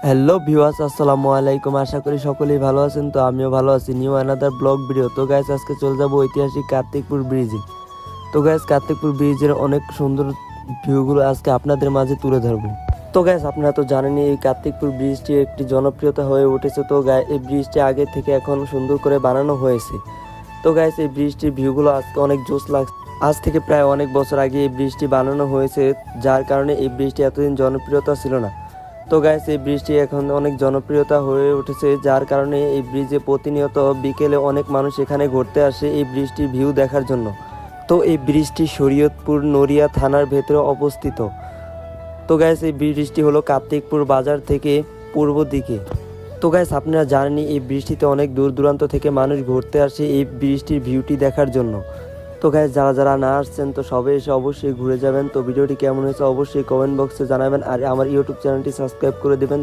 Hello viewers, আসসালামু আলাইকুম। আশা করি সকলেই ভালো আছেন। তো আমিও ভালো আছি। New another blog video. তো গাইস, আজকে চলে যাবো ঐতিহাসিক কার্তিকপুর ব্রিজে। তো গাইস, কার্তিকপুর ব্রিজের অনেক সুন্দর ভিউগুলো আজকে আপনাদের মাঝে তুলে ধরবো। তো গাইস, আপনারা তো জানেনই এই কার্তিকপুর ব্রিজটি একটি জনপ্রিয়তা হয়ে উঠেছে। তো এই ব্রিজটি আগে থেকে এখন সুন্দর করে বানানো হয়েছে। তো গাইস, এই ব্রিজটির ভিউগুলো আজকে অনেক জোশ লাগছে। আজ থেকে প্রায় অনেক বছর আগে এই ব্রিজটি বানানো হয়েছে, যার কারণে এই ব্রিজটি এতদিন জনপ্রিয়তা ছিল না। তো গাইস, এই ব্রিজটি এখন অনেক জনপ্রিয়তা হয়ে উঠেছে, যার কারণে এই ব্রিজে প্রতিনিয়ত বিকেলে অনেক মানুষ এখানে ঘুরতে আসে এই ব্রিজটির ভিউ দেখার জন্য। তো এই ব্রিজটি শরীয়তপুর নড়িয়া থানার ভেতরে অবস্থিত। তো গাইস, এই ব্রিজটি হলো কার্তিকপুর বাজার থেকে পূর্ব দিকে। তো গাইস, আপনারা জানেনই এই ব্রিজটিতে অনেক দূর দূরান্ত থেকে মানুষ ঘুরতে আসে এই ব্রিজটির ভিউটি দেখার জন্য। তো গাইস, যারা যারা না আসছেন তো সবে এসে অবশ্যই ঘুরে যাবেন। তো ভিডিওটি কেমন হয়েছে অবশ্যই কমেন্ট বক্সে জানাবেন, আর আমার ইউটিউব চ্যানেলটি সাবস্ক্রাইব করে দেবেন।